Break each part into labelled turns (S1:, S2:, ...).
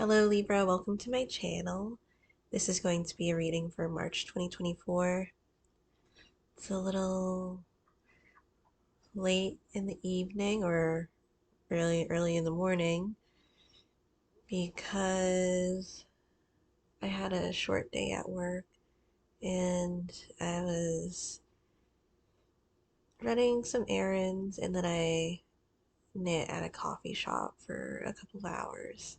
S1: Hello Libra, welcome to my channel. This is going to be a reading for March 2024. It's a little late in the evening or early in the morning because I had a short day at work and I was running some errands and then I knit at a coffee shop for a couple of hours.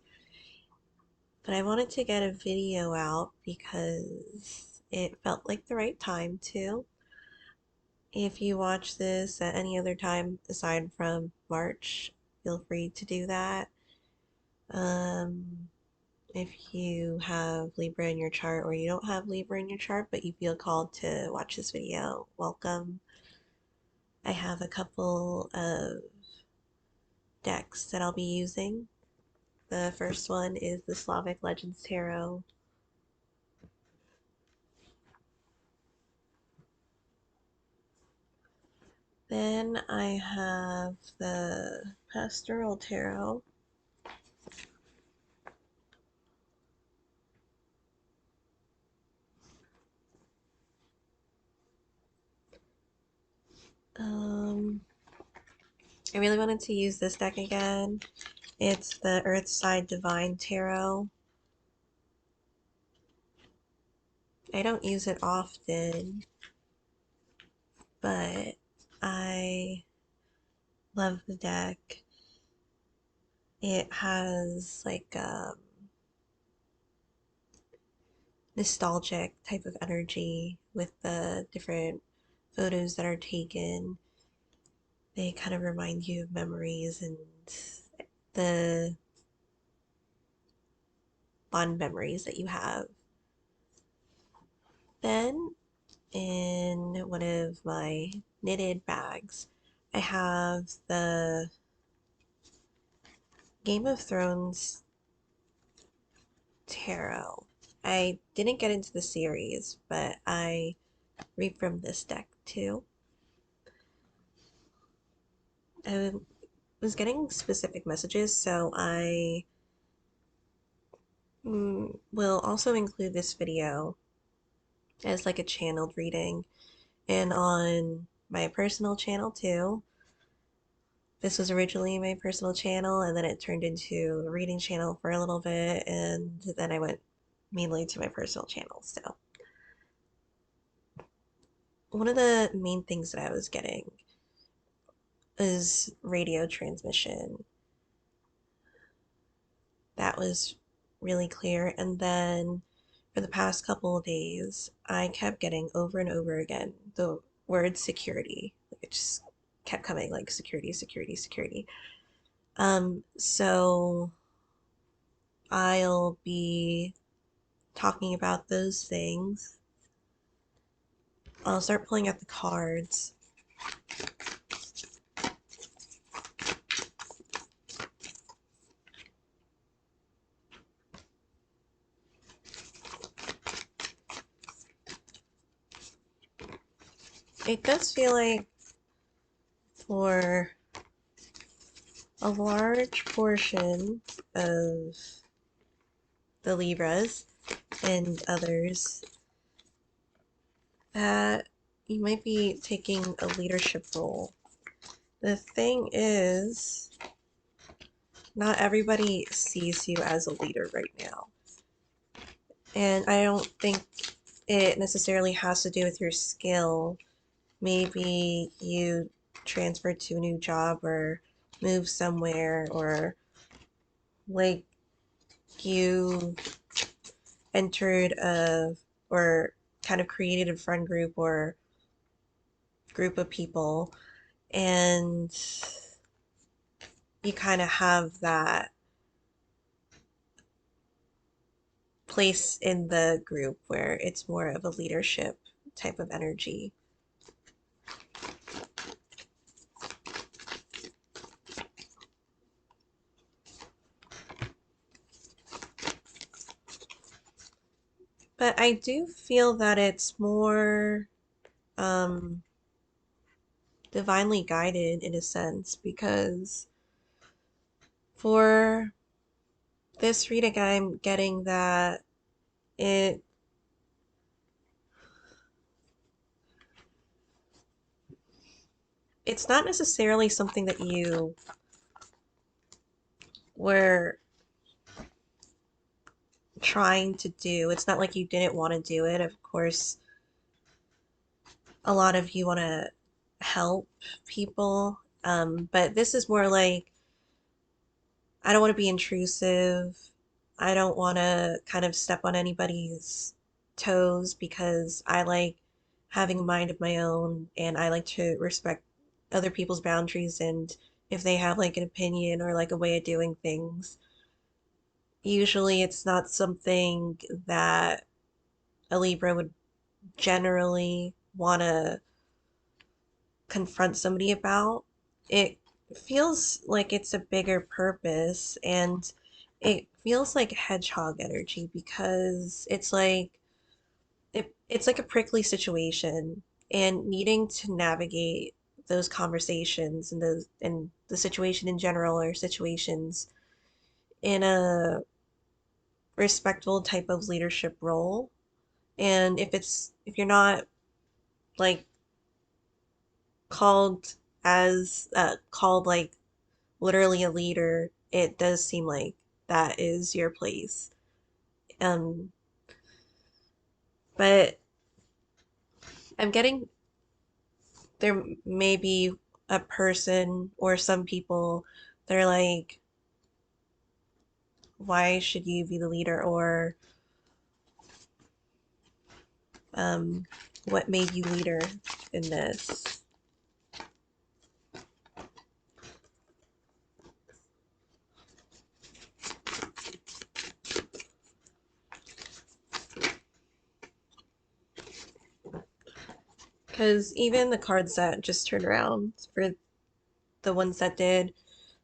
S1: But I wanted to get a video out because it felt like the right time to. If you watch this at any other time aside from March, feel free to do that. Um, if you have Libra in your chart or you don't have Libra in your chart, but you feel called to watch this video, welcome. I have a couple of decks that I'll be using. The first one is the Slavic Legends Tarot. Then I have the Pastoral Tarot. I really wanted to use this deck again. It's the Earthside Divine Tarot. I don't use it often, but I love the deck. It has like nostalgic type of energy with the different photos that are taken. They kind of remind you of memories and the fond memories that you have. Then in one of my knitted bags, I have the Game of Thrones Tarot. I didn't get into the series, but I read from this deck too. I was getting specific messages, so I will also include this video as like a channeled reading and on my personal channel too. This was originally my personal channel and then it turned into a reading channel for a little bit and then I went mainly to my personal channel. So one of the main things that I was getting is radio transmission. That was really clear. And then for the past couple of days, I kept getting over and over again the word security. It just kept coming like security, security, security. So I'll be talking about those things. I'll start pulling out the cards. It does feel like for a large portion of the Libras and others that you might be taking a leadership role. The thing is, not everybody sees you as a leader right now. And I don't think it necessarily has to do with your skill. Maybe you transferred to a new job or moved somewhere, or like you entered a or kind of created a friend group or group of people and you kind of have that place in the group where it's more of a leadership type of energy. But I do feel that it's more divinely guided in a sense, because for this reading, I'm getting that it it's not necessarily something that you were trying to do. It's not like you didn't want to do it. Of course, a lot of you want to help people, but this is more like I don't want to be intrusive. I don't want to kind of step on anybody's toes because I like having a mind of my own and I like to respect other people's boundaries and if they have like an opinion or like a way of doing things. Usually it's not something that a Libra would generally want to confront somebody about. It feels like it's a bigger purpose and it feels like hedgehog energy because it's like a prickly situation and needing to navigate those conversations and the situation in general or situations in a respectful type of leadership role. And if you're not like called called like literally a leader, it does seem like that is your place. Um, but I'm getting there may be a person or some people they're like, why should you be the leader? Or um, what made you leader in this? Because even the cards that just turned around for the ones that did,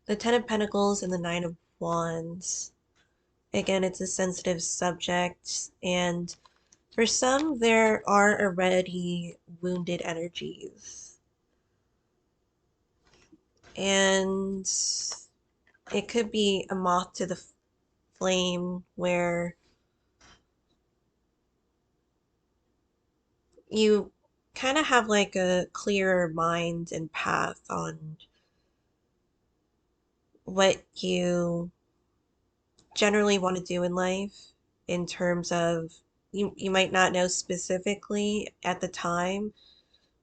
S1: the Ten of Pentacles and the Nine of Wands. Again, it's a sensitive subject, and for some, there are already wounded energies. And it could be a moth to the flame where you kind of have like a clearer mind and path on what you generally want to do in life in terms of you might not know specifically at the time,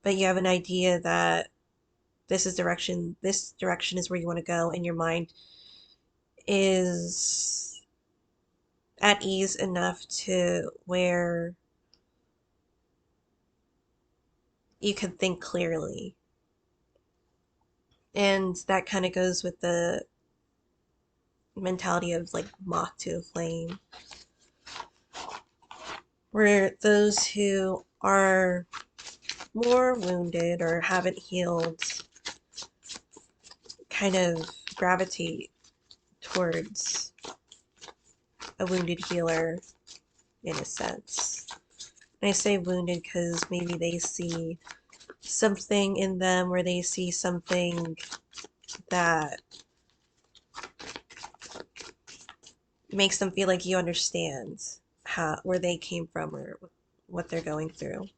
S1: but you have an idea that this direction is where you want to go and your mind is at ease enough to where you can think clearly. And that kind of goes with the mentality of like moth to a flame, where those who are more wounded or haven't healed kind of gravitate towards a wounded healer in a sense. And I say wounded because maybe they see something in them where they see something that makes them feel like you understand how where they came from or what they're going through.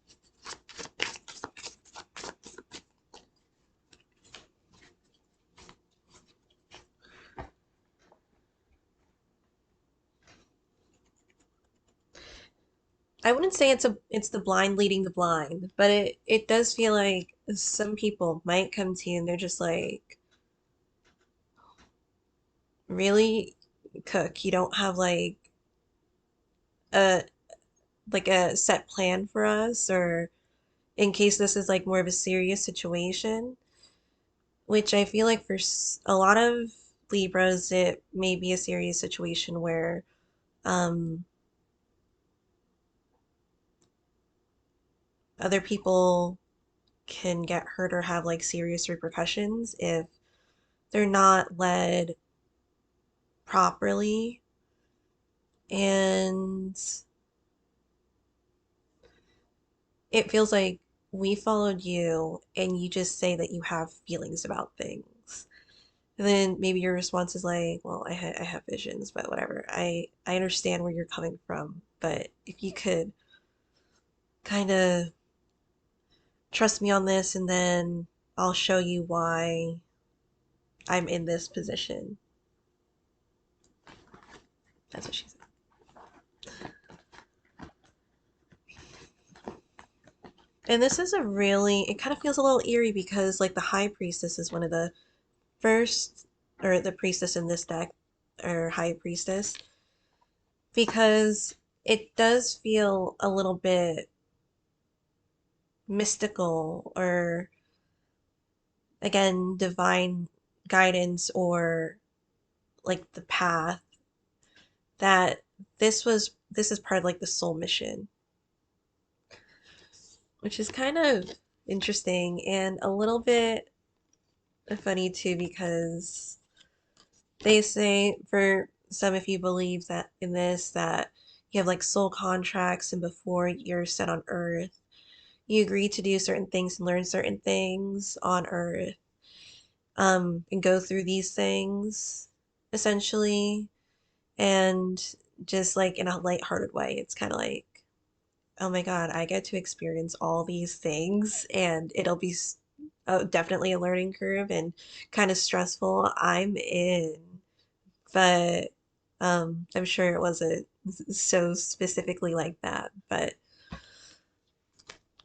S1: I wouldn't say it's the blind leading the blind, but it does feel like some people might come to you and they're just like, really, Cook, you don't have a a set plan for us, or in case this is like more of a serious situation, which I feel like for a lot of Libras, it may be a serious situation where um, other people can get hurt or have like serious repercussions if they're not led properly. And it feels like we followed you and you just say that you have feelings about things. And then maybe your response is like, well, I have visions, but whatever. I understand where you're coming from, but if you could kind of trust me on this, and then I'll show you why I'm in this position. That's what she said. And this is a really, it kind of feels a little eerie because, like, the High Priestess is one of the first, or the priestess in this deck, or High Priestess, because it does feel a little bit mystical, or again, divine guidance, or like the path that this is part of like the soul mission, which is kind of interesting and a little bit funny too, because they say for some, if you believe that in this, that you have like soul contracts, and before you're set on earth you agree to do certain things and learn certain things on earth, and go through these things essentially, and just like in a lighthearted way, it's kind of like, oh my God, I get to experience all these things, and it'll be definitely a learning curve and kind of stressful. I'm in, but I'm sure it wasn't so specifically like that. But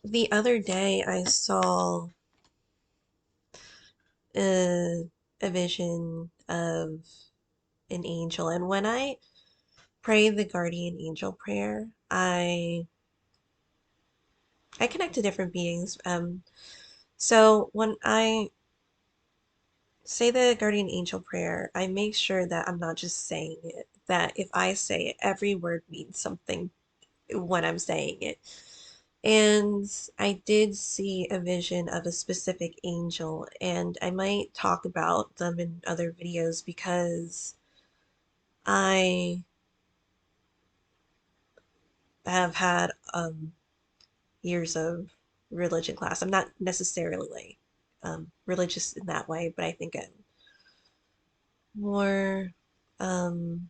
S1: the other day I saw a vision of an angel, and when I pray the guardian angel prayer, I connect to different beings. So when I say the guardian angel prayer, I make sure that I'm not just saying it, that if I say it, every word means something when I'm saying it. And I did see a vision of a specific angel, and I might talk about them in other videos because I have had years of religion class. I'm not necessarily like religious in that way, but I think I'm more um,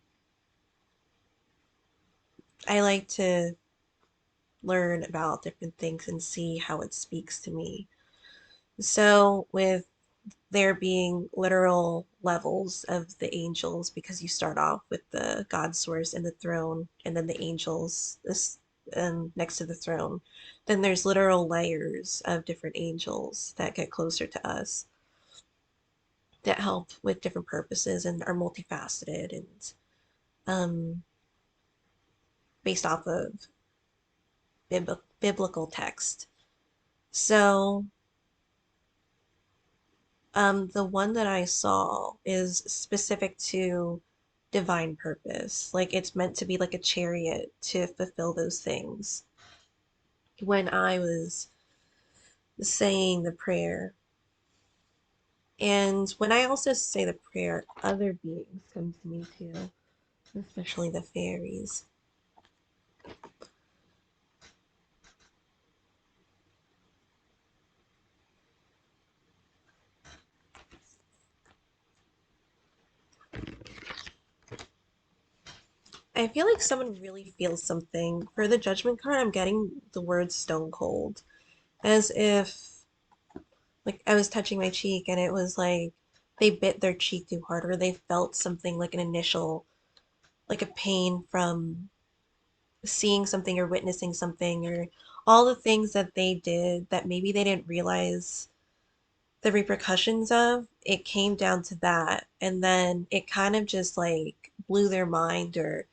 S1: I like to learn about different things and see how it speaks to me. So, with there being literal levels of the angels, because you start off with the God source and the throne, and then the angels this next to the throne. Then there's literal layers of different angels that get closer to us, that help with different purposes and are multifaceted, and um, based off of biblical text. So the one that I saw is specific to divine purpose. Like it's meant to be like a chariot to fulfill those things. When I was saying the prayer, and when I also say the prayer, other beings come to me too, especially the fairies. I feel like someone really feels something. For the judgment card, I'm getting the word stone cold, as if like I was touching my cheek and it was like they bit their cheek too hard, or they felt something like an initial, like a pain from seeing something or witnessing something, or all the things that they did that maybe they didn't realize the repercussions of. It came down to that, and then it kind of just like blew their mind, or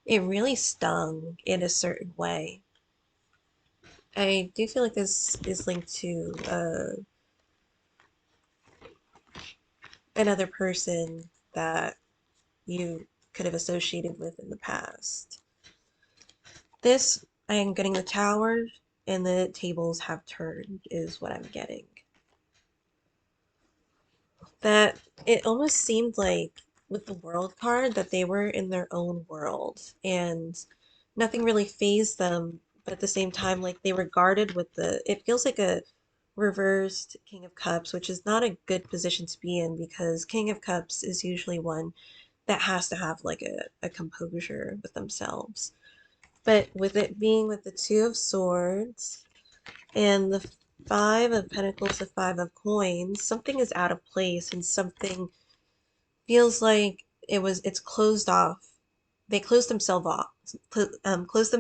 S1: it really stung in a certain way. I do feel like this is linked to another person that you could have associated with in the past. This, I am getting the tower and the tables have turned, is what I'm getting. That it almost seemed like with the world card that they were in their own world and nothing really fazed them, but at the same time, like they were guarded with the, it feels like a reversed King of Cups, which is not a good position to be in because King of Cups is usually one that has to have like a composure with themselves. But with it being with the Two of Swords and the Five of Pentacles, the Five of Coins, something is out of place and something feels like it's closed off. They closed themselves off, closed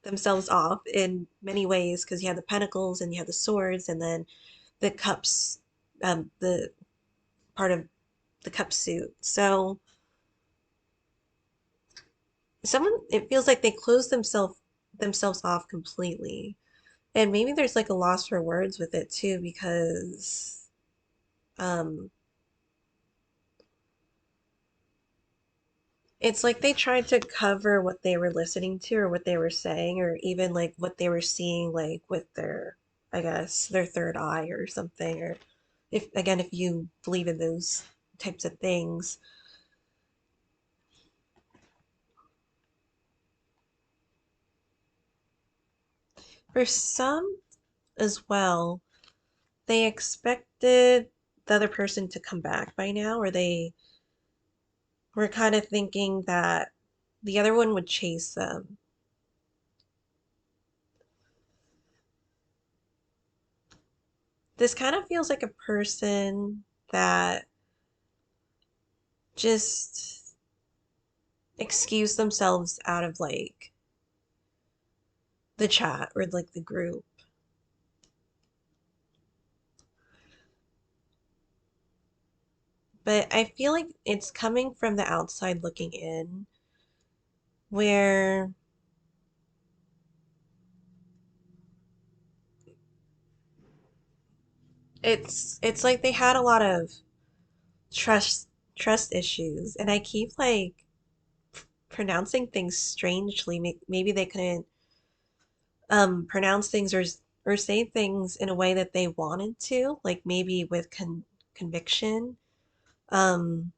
S1: themselves off in many ways because you have the Pentacles and you have the Swords and then the Cups, the part of the cup suit. So someone it feels like they closed themselves off completely. And maybe there's like a loss for words with it too because um it's like they tried to cover what they were listening to or what they were saying or even like what they were seeing like with their I guess their third eye or something or if you believe in those types of things. For some as well, they expected the other person to come back by now, or they were kind of thinking that the other one would chase them. This kind of feels like a person that just excuse themselves out of like the chat or like the group. But I feel like it's coming from the outside looking in, where it's like they had a lot of trust trust issues, and I keep like pronouncing things strangely. Maybe they couldn't pronounce things or say things in a way that they wanted to, like maybe with conviction. Um,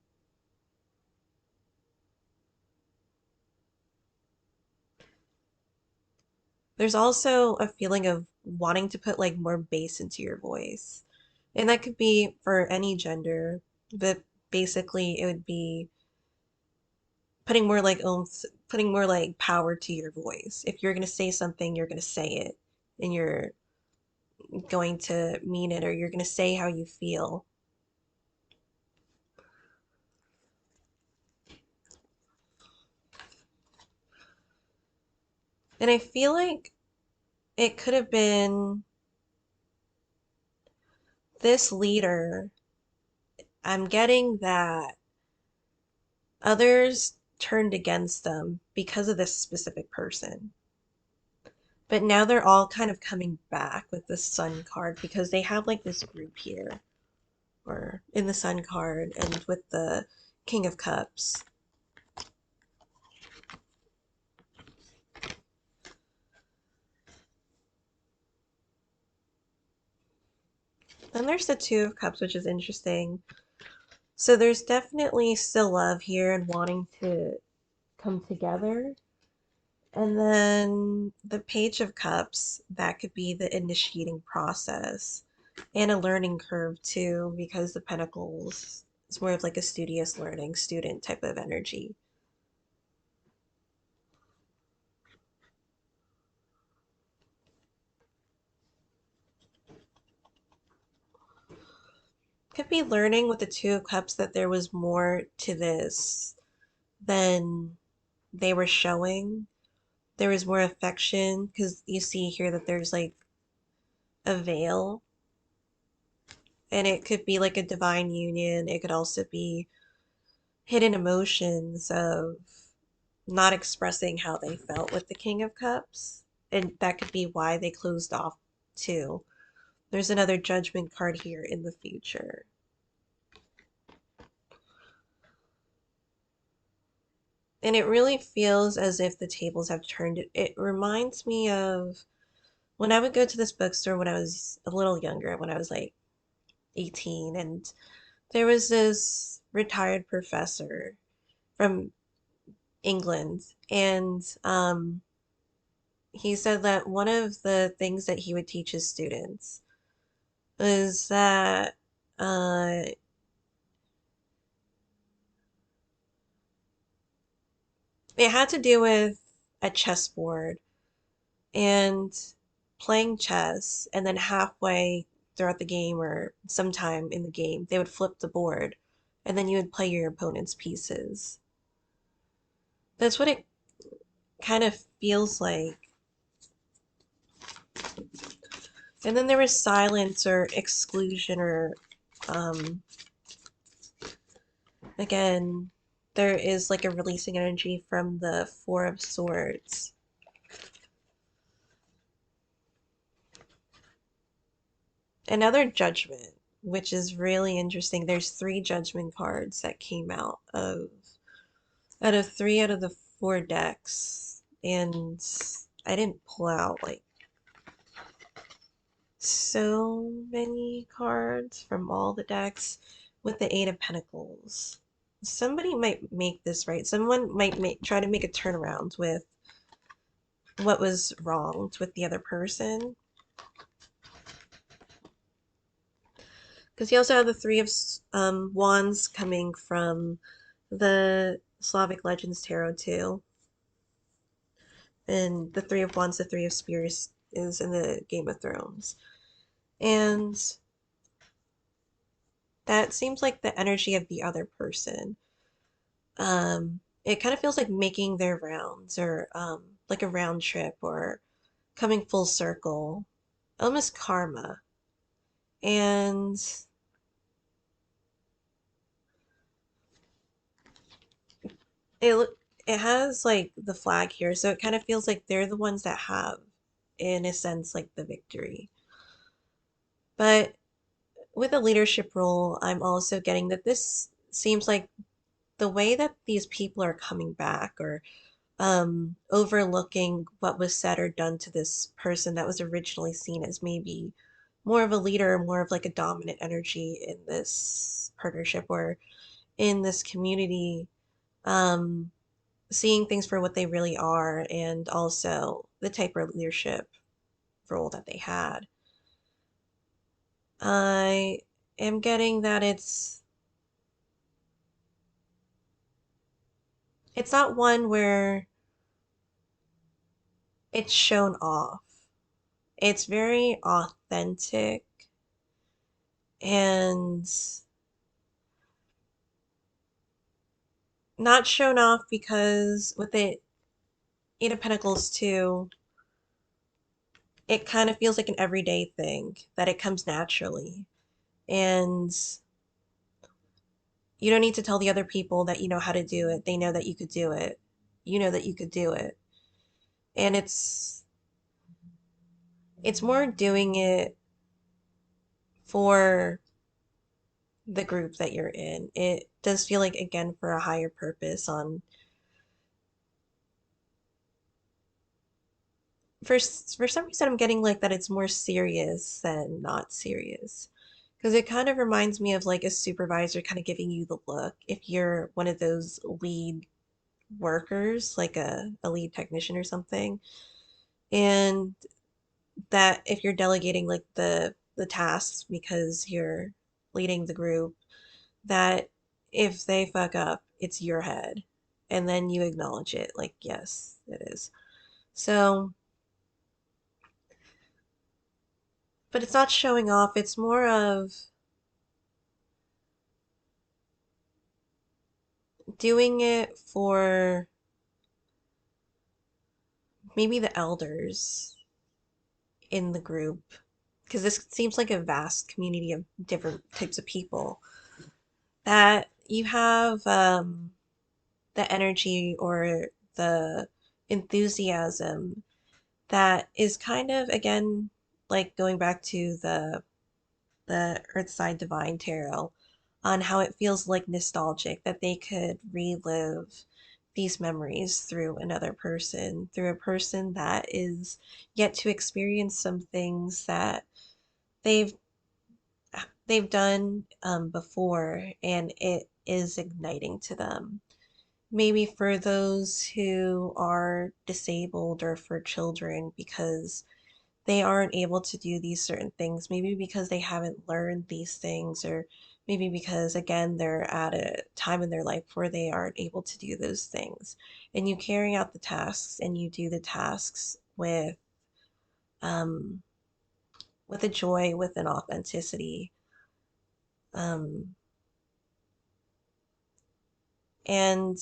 S1: there's also a feeling of wanting to put like more bass into your voice, and that could be for any gender, but basically it would be putting more like oomph, putting more like power to your voice. If you're gonna say something, you're gonna say it, and you're going to mean it, or you're gonna say how you feel. And I feel like it could have been this leader. I'm getting that others turned against them because of this specific person. But now they're all kind of coming back with the Sun card because they have like this group here, or in the Sun card, and with the King of Cups. Then there's the Two of Cups, which is interesting. So there's definitely still love here and wanting to come together. And then the Page of Cups, that could be the initiating process and a learning curve too, because the Pentacles is more of like a studious learning student type of energy. Could be learning with the Two of Cups that there was more to this than they were showing. There was more affection because you see here that there's like a veil, and it could be like a divine union. It could also be hidden emotions of not expressing how they felt with the King of Cups. And that could be why they closed off too. There's another judgment card here in the future. And it really feels as if the tables have turned. It reminds me of when I would go to this bookstore when I was a little younger, when I was like 18, and there was this retired professor from England, and he said that one of the things that he would teach his students is that uh, it had to do with a chessboard and playing chess, and then halfway throughout the game or sometime in the game, they would flip the board, and then you would play your opponent's pieces. That's what it kind of feels like. And then there was silence or exclusion or um, again, there is like a releasing energy from the Four of Swords. Another judgment, which is really interesting. There's three judgment cards that came out of three out of the four decks. And I didn't pull out like so many cards from all the decks with the Eight of Pentacles. Somebody might make this right. Someone might try to make a turnaround with what was wronged with the other person. Because you also have the Three of Wands coming from the Slavic Legends Tarot too. And the Three of Wands, the Three of Spears is in the Game of Thrones. And that seems like the energy of the other person. It kind of feels like making their rounds or like a round trip or coming full circle, almost karma. And it it has like the flag here, so it kind of feels like they're the ones that have, in a sense, like the victory. But with a leadership role, I'm also getting that this seems like the way that these people are coming back or overlooking what was said or done to this person that was originally seen as maybe more of a leader, more of like a dominant energy in this partnership or in this community, um, seeing things for what they really are and also the type of leadership role that they had. I am getting that it's not one where it's shown off. It's very authentic and not shown off because with the Eight of Pentacles too, it kind of feels like an everyday thing that it comes naturally. And you don't need to tell the other people that you know how to do it. They know that you could do it. You know that you could do it. And it's more doing it for the group that you're in. It does feel like again for a higher purpose on for some reason I'm getting like that it's more serious than not serious. Because it kind of reminds me of like a supervisor kind of giving you the look if you're one of those lead workers, like a lead technician or something. And that if you're delegating like the tasks because you're leading the group, that if they fuck up, it's your head. And then you acknowledge it, like, yes, it is. So, but it's not showing off, it's more of doing it for maybe the elders in the group. Because this seems like a vast community of different types of people. That you have the energy or the enthusiasm that is kind of again like going back to the Earthside Divine Tarot on how it feels like nostalgic that they could relive these memories through another person, through a person that is yet to experience some things that they've they've done before, and it is igniting to them. Maybe for those who are disabled or for children because they aren't able to do these certain things, maybe because they haven't learned these things, or maybe because, again, they're at a time in their life where they aren't able to do those things. And you carry out the tasks and you do the tasks um, with a joy, with an authenticity. Um, and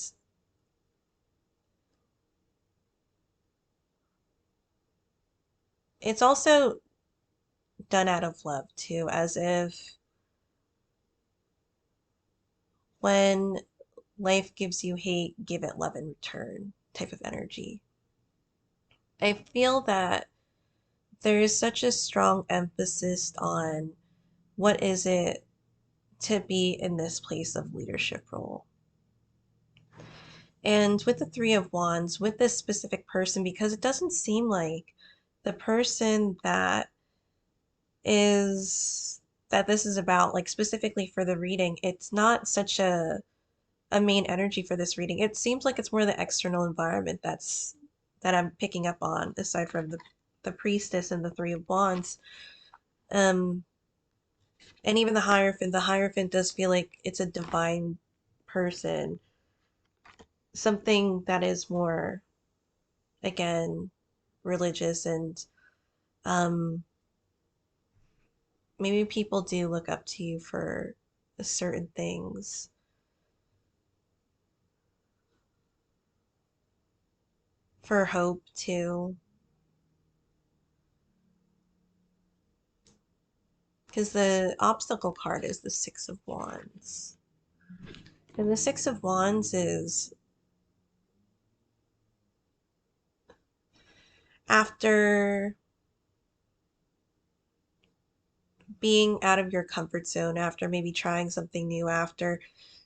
S1: it's also done out of love too, as if when life gives you hate, give it love in return type of energy. I feel that there is such a strong emphasis on what is it to be in this place of leadership role. And with the Three of Wands, with this specific person, because it doesn't seem like the person is that this is about, like specifically for the reading, it's not such a main energy for this reading. It seems like it's more the external environment that I'm picking up on, aside from the priestess and the Three of Wands. Um, and even the Hierophant. The Hierophant does feel like it's a divine person, something that is more, again, religious, and um, maybe people do look up to you for certain things, for hope too. Because the obstacle card is the Six of Wands. And the Six of Wands is after being out of your comfort zone, after maybe trying something new, after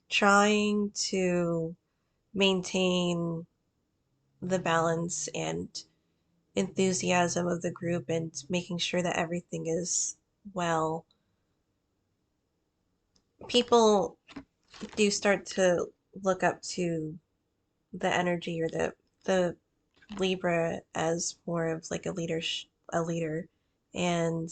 S1: trying to maintain the balance and enthusiasm of the group and making sure that everything is well, people do start to look up to the energy or the Libra as more of like a leader. And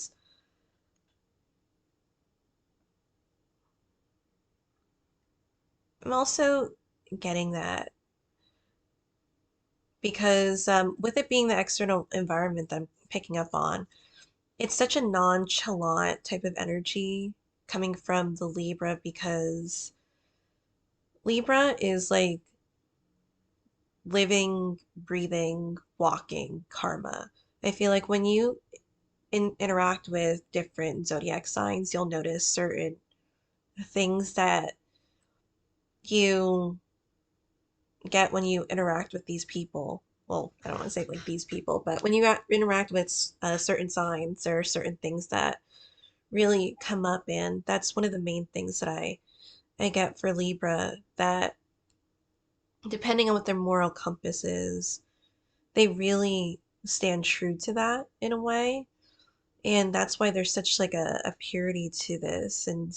S1: I'm also getting that because with it being the external environment that I'm picking up on, it's such a nonchalant type of energy coming from the Libra, because Libra is like living, breathing, walking karma. I feel like when you interact with different zodiac signs, you'll notice certain things that you get when you interact with these people. Well, I don't want to say like these people, but when you interact with certain signs, there are certain things that really come up, and that's one of the main things that I get for Libra, that depending on what their moral compass is, they really stand true to that in a way. And that's why there's such like a purity to this. And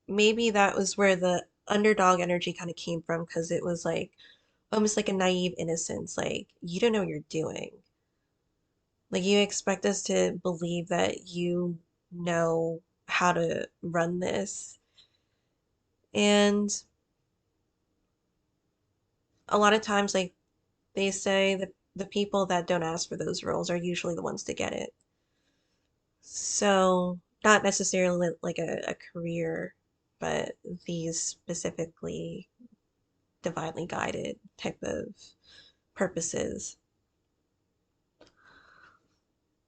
S1: maybe that was where the underdog energy kind of came from, because it was like almost like a naive innocence, like you don't know what you're doing. Like you expect us to believe that you know how to run this. And a lot of times, like they say that the people that don't ask for those roles are usually the ones to get it. So, not necessarily like a career, but these specifically divinely guided type of purposes.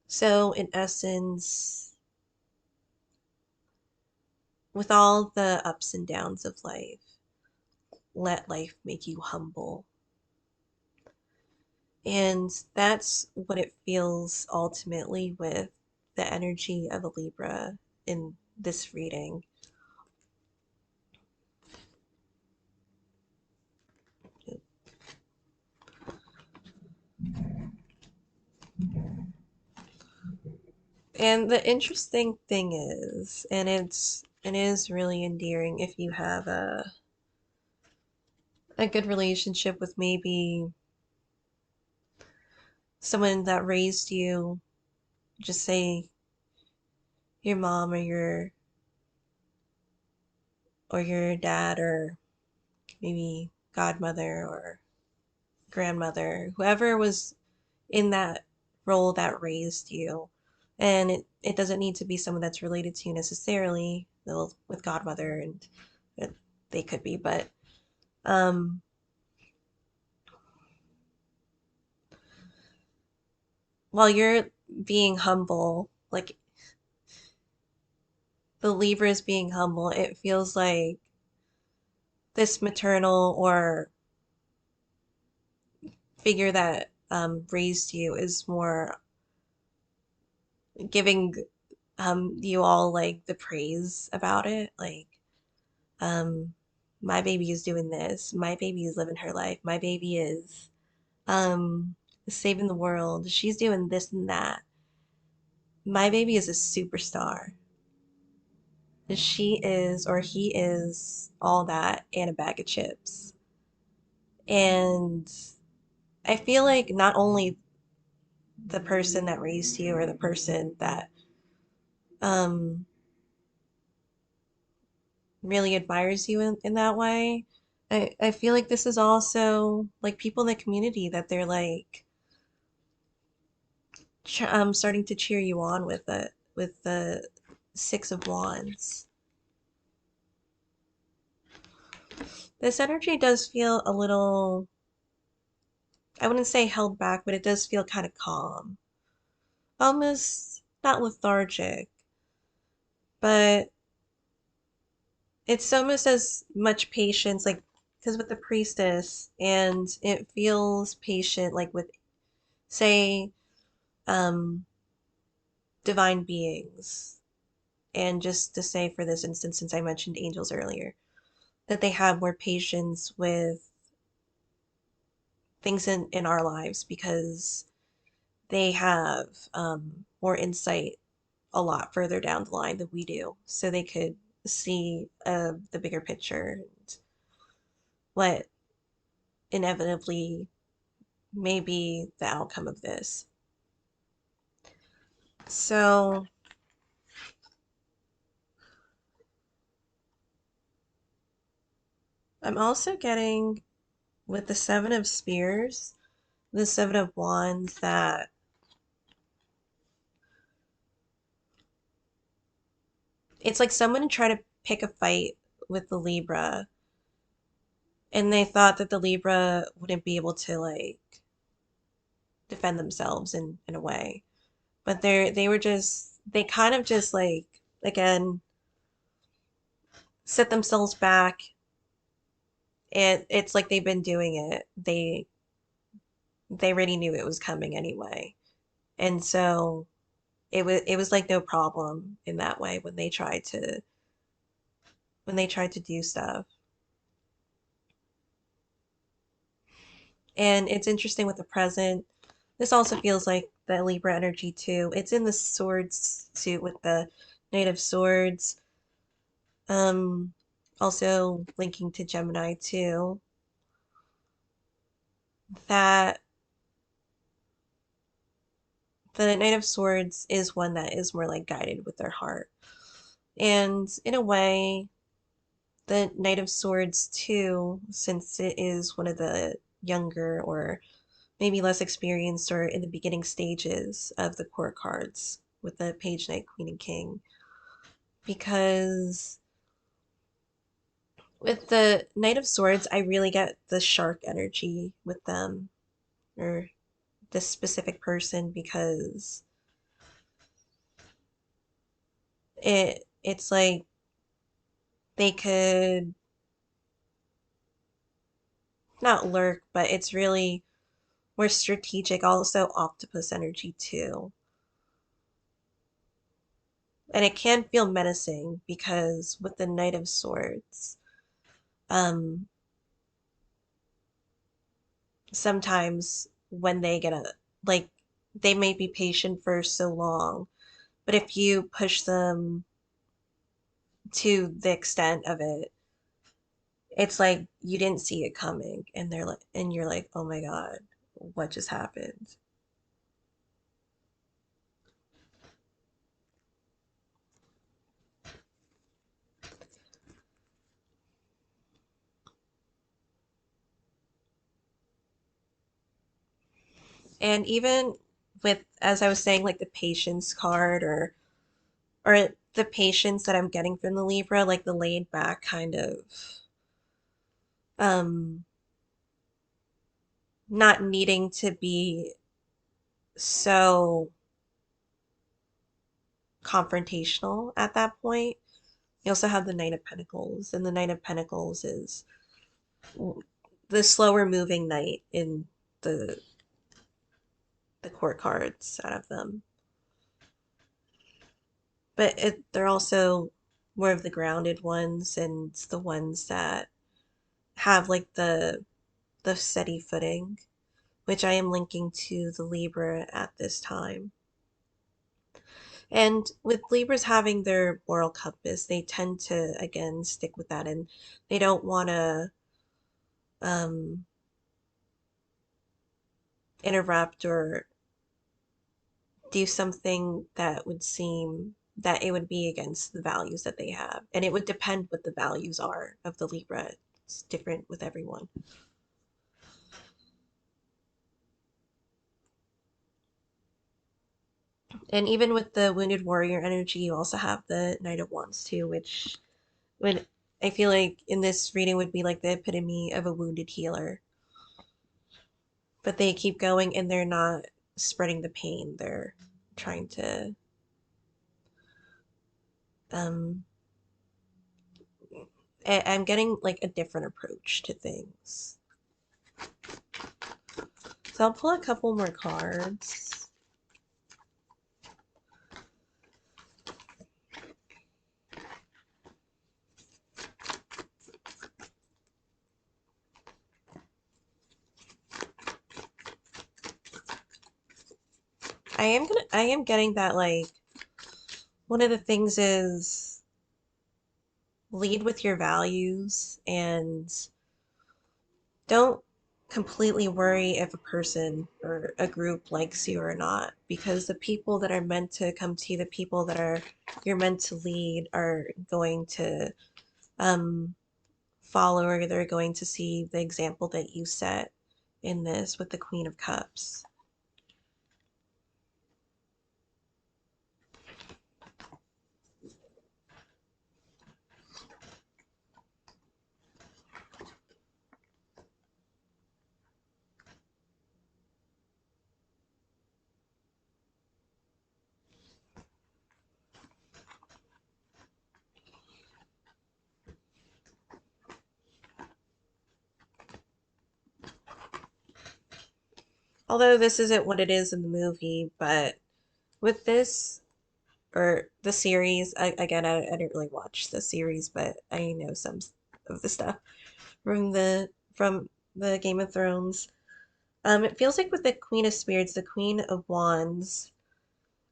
S1: So, in essence, with all the ups and downs of life, let life make you humble. And that's what it feels ultimately with the energy of a Libra in this reading. And the interesting thing is, and it is really endearing if you have a good relationship with maybe someone that raised you just say your mom or your dad or maybe godmother or grandmother, whoever was in that role that raised you. And it doesn't need to be someone that's related to you necessarily, though with godmother and it, they could be, but um while you're being humble, like the Libra is being humble, it feels like this maternal or figure that raised you is more giving you all like the praise about it. Like, um, my baby is doing this, my baby is living her life, my baby is um saving the world, she's doing this and that. My baby is a superstar. She is or he is all that and a bag of chips. And I feel like not only the person that raised you or the person that um really admires you in that way. I feel like this is also like people in the community that they're like starting to cheer you on with the Six of Wands. This energy does feel a little, I wouldn't say held back, but it does feel kind of calm. Almost not lethargic, but it's almost as much patience, like, because with the priestess, and it feels patient, like with, say, um, divine beings. And just to say for this instance, since I mentioned angels earlier, that they have more patience with things in our lives because they have more insight a lot further down the line than we do. So they could see the bigger picture and what inevitably may be the outcome of this. So I'm also getting with the Seven of Spears, the Seven of Wands, that it's like someone tried to pick a fight with the Libra and they thought that the Libra wouldn't be able to like defend themselves in a way. But they were just they kind of just like again set themselves back and it's like they've been doing it. They already knew it was coming anyway. And so it was like no problem in that way when they tried to do stuff. And it's interesting with the present. This also feels like the Libra energy too. It's in the swords suit with the Knight of Swords. Um, Also linking to Gemini too. That the Knight of Swords is one that is more like guided with their heart. And in a way, the Knight of Swords too, since it is one of the younger or maybe less experienced or in the beginning stages of the court cards with the Page, Knight, Queen, and King. Because with the Knight of Swords, I really get the shark energy with them, or this specific person, because it's like they could not lurk, but it's really more strategic, also octopus energy too. And it can feel menacing because with the Knight of Swords, um, sometimes when they get a like they may be patient for so long, but if you push them to the extent of it, it's like you didn't see it coming and they're like and you're like, "Oh my God, what just happened?" And even with, as I was saying, like the patience card or the patience that I'm getting from the Libra, like the laid back kind of um not needing to be so confrontational at that point. You also have the Knight of Pentacles, and the Knight of Pentacles is the slower moving knight in the the court cards out of them. But they're also more of the grounded ones and the ones that have like the steady footing, which I am linking to the Libra at this time. And with Libras having their moral compass, they tend to again stick with that, and they don't want to um, interrupt or do something that would seem that it would be against the values that they have. And it would depend what the values are of the Libra. It's different with everyone. And even with the wounded warrior energy, you also have the Knight of Wands too, which would, I feel like in this reading would be like the epitome of a wounded healer. But they keep going and they're not spreading the pain. They're trying to um I'm getting like a different approach to things. So I'll pull a couple more cards. I am getting that like one of the things is lead with your values and don't completely worry if a person or a group likes you or not, because the people that are meant to come to you, the people that are you're meant to lead are going to um follow, or they're going to see the example that you set in this with the Queen of Cups. Although this isn't what it is in the movie, but with this or the series, again, I didn't really watch the series, but I know some of the stuff from the Game of Thrones. It feels like with the Queen of Spirits, the Queen of Wands,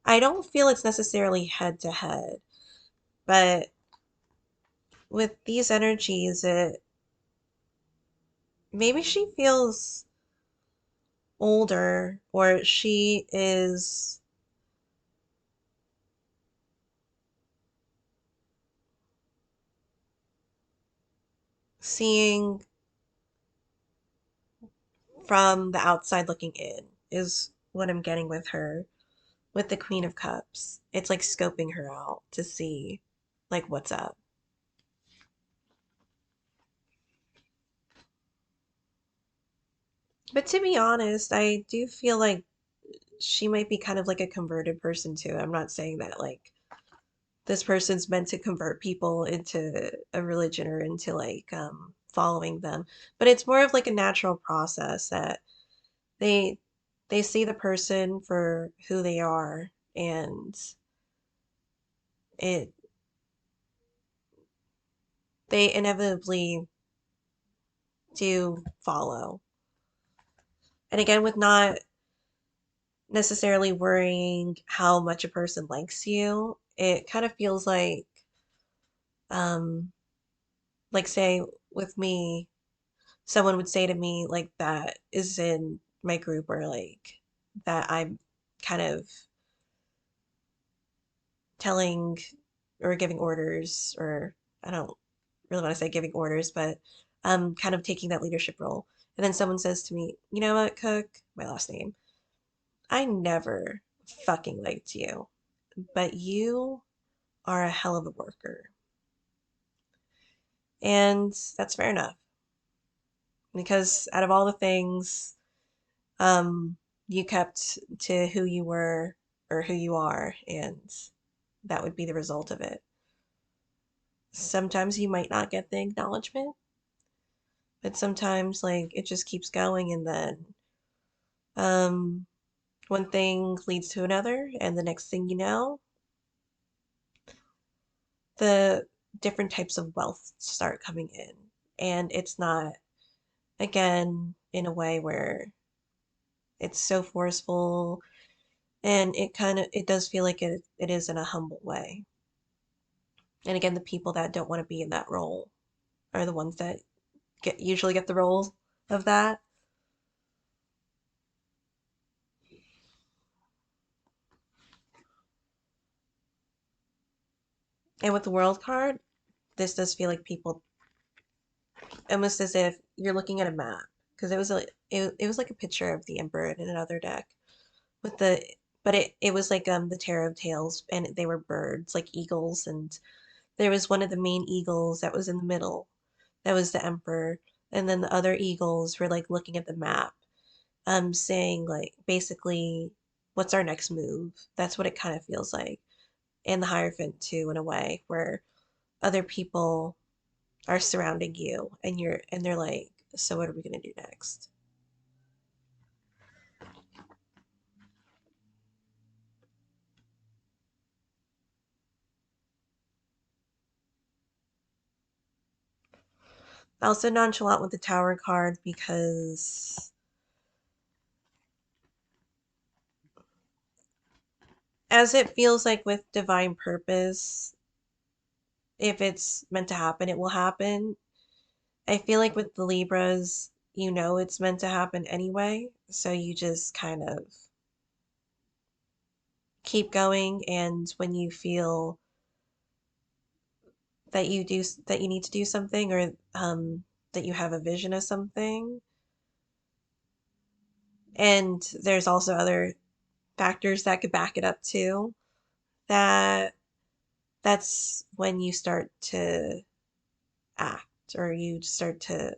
S1: I don't feel it's necessarily head to head, but with these energies, it maybe she feels older, or she is seeing from the outside looking in, is what I'm getting with her. With the Queen of Cups, it's like scoping her out to see like what's up. But to be honest, I do feel like she might be kind of like a converted person too. I'm not saying that like this person's meant to convert people into a religion or into like following them, but it's more of like a natural process that they they see the person for who they are, and it they inevitably do follow. And again, with not necessarily worrying how much a person likes you, it kind of feels um like say with me, someone would say to me like that is in my group, or like that I'm kind of telling or giving orders, or I don't really want to say giving orders, but kind of taking that leadership role. And then someone says to me, you know what, Cook, my last name, I never fucking liked you, but you are a hell of a worker. And that's fair enough because out of all the things, um, you kept to who you were or who you are, and that would be the result of it. Sometimes you might not get the acknowledgement, but sometimes like it just keeps going, and then um, one thing leads to another, and the next thing you know, the different types of wealth start coming in, and it's not again in a way where it's so forceful, and it does feel like it is in a humble way. And again, the people that don't want to be in that role are the ones that usually get the roles of that. And with the world card, this does feel like people almost as if you're looking at a map because it was like a picture of the emperor in another deck with the but it was like the Tarot of Tales, and they were birds like eagles, and there was one of the main eagles that was in the middle, that was the emperor, and then the other eagles were like looking at the map, saying like basically what's our next move. That's what it kind of feels like. And the Hierophant too, in a way where other people are surrounding you, and they're like, so what are we gonna do next? Also nonchalant with the Tower card because as it feels like with divine purpose, if it's meant to happen, it will happen. I feel like with the Libras, you know it's meant to happen anyway, so you just kind of keep going, and when you feel that you need to do something, or that you have a vision of something, and there's also other factors that could back it up too, that that's when you start to act, or you start to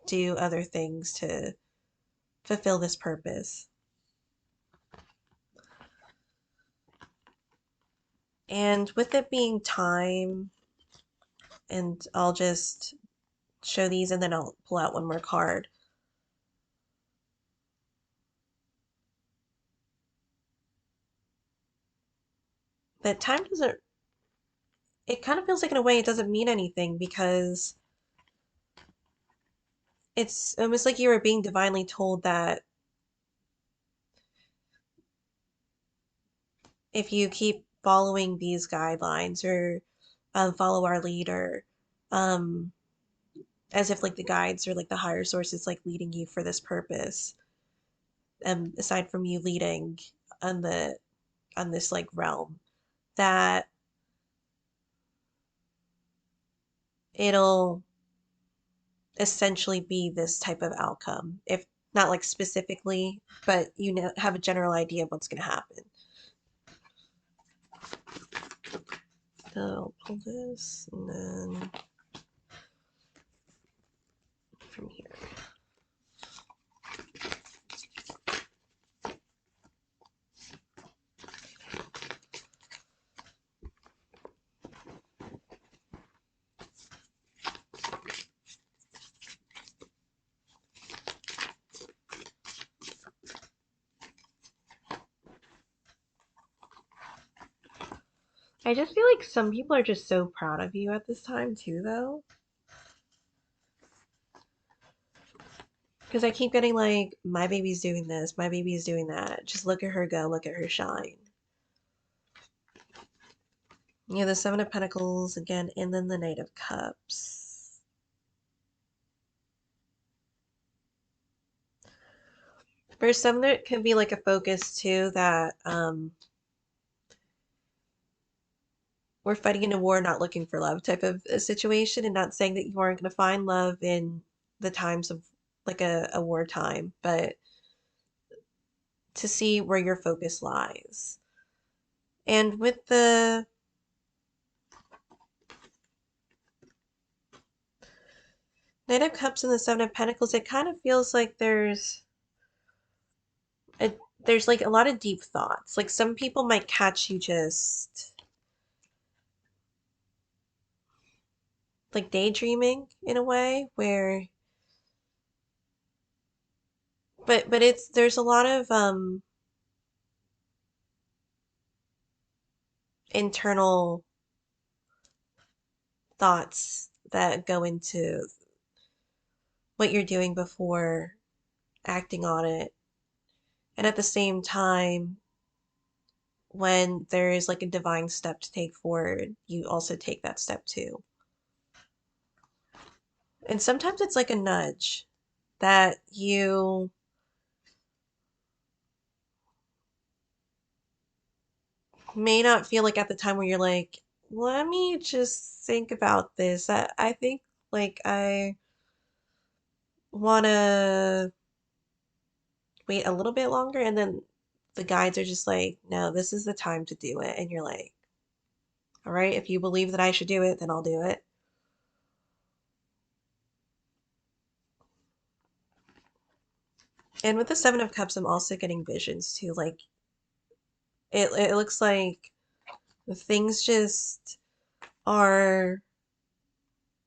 S1: do other things to fulfill this purpose. And with it being time, and I'll just show these and then I'll pull out one more card. But time doesn't, it kind of feels like in a way it doesn't mean anything because it's almost like you were being divinely told that if you keep following these guidelines, or follow our leader, um, as if like the guides or like the higher sources like leading you for this purpose, aside from you leading on the on this like realm, that it'll essentially be this type of outcome, if not like specifically, but you know, have a general idea of what's going to happen. So I'll pull this, and then from here. I just feel like some people are just so proud of you at this time too, though. Because I keep getting like, my baby's doing this, my baby's doing that. Just look at her go, look at her shine. Yeah, the Seven of Pentacles again, and then the Knight of Cups. For some, there can be like a focus too that we're fighting in a war, not looking for love type of a situation, and not saying that you aren't going to find love in the times of like a wartime, but to see where your focus lies. And with the Knight of Cups and the Seven of Pentacles, it kind of feels like a, there's like a lot of deep thoughts. Like some people might catch you just like daydreaming in a way where but it's there's a lot of internal thoughts that go into what you're doing before acting on it. And at the same time, when there is like a divine step to take forward, you also take that step too. And sometimes it's like a nudge that you may not feel like at the time where you're like, let me just think about this. I think like I want to wait a little bit longer. And then the guides are just like, no, this is the time to do it. And you're like, all right, if you believe that I should do it, then I'll do it. And with the Seven of Cups, I'm also getting visions too. Like it looks like things just are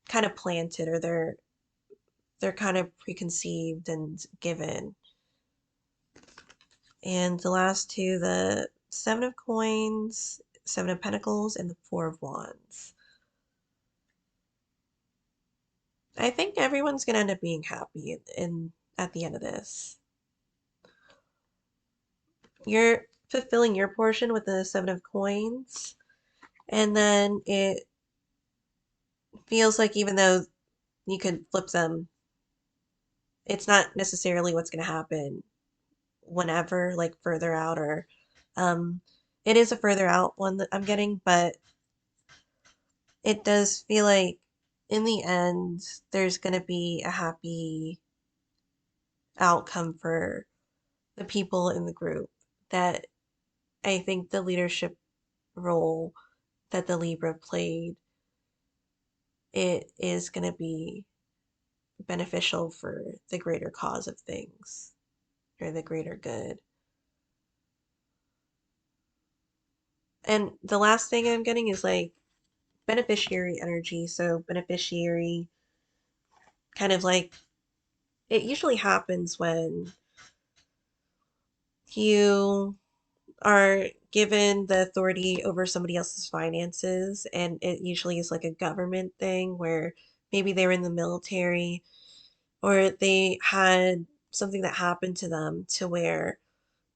S1: kind of planted or they're kind of preconceived and given. And the last two, the Seven of Coins, Seven of Pentacles, and the Four of Wands. I think everyone's gonna end up being happy in at the end of this. You're fulfilling your portion with the Seven of Coins, and then it feels like even though you could flip them, it's not necessarily what's gonna happen whenever, like further out or um it is a further out one that I'm getting, but it does feel like in the end there's gonna be a happy outcome for the people in the group that I think the leadership role that the Libra played, it is going to be beneficial for the greater cause of things or the greater good. And the last thing I'm getting is like beneficiary energy. So, beneficiary kind of like it usually happens when you are given the authority over somebody else's finances, and it usually is like a government thing where maybe they were in the military or they had something that happened to them to where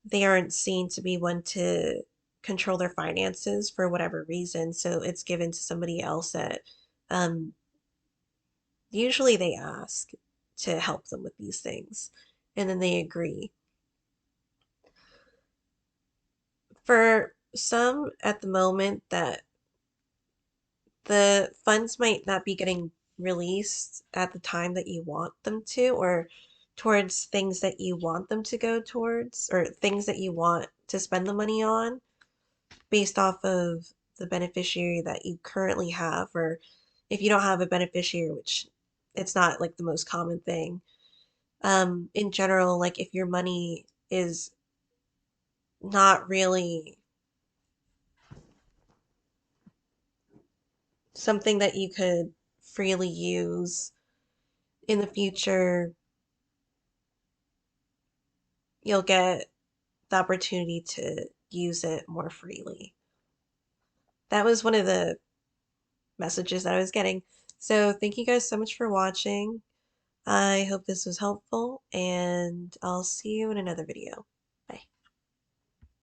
S1: they aren't seen to be one to control their finances for whatever reason. So it's given to somebody else that um, usually they ask to help them with these things, and then they agree. For some at the moment that the funds might not be getting released at the time that you want them to, or towards things that you want them to go towards, or things that you want to spend the money on based off of the beneficiary that you currently have, or if you don't have a beneficiary, which it's not like the most common thing. In general, like if your money is not really something that you could freely use in the future, you'll get the opportunity to use it more freely. That was one of the messages that I was getting. So thank you guys so much for watching. I hope this was helpful, and I'll see you in another video.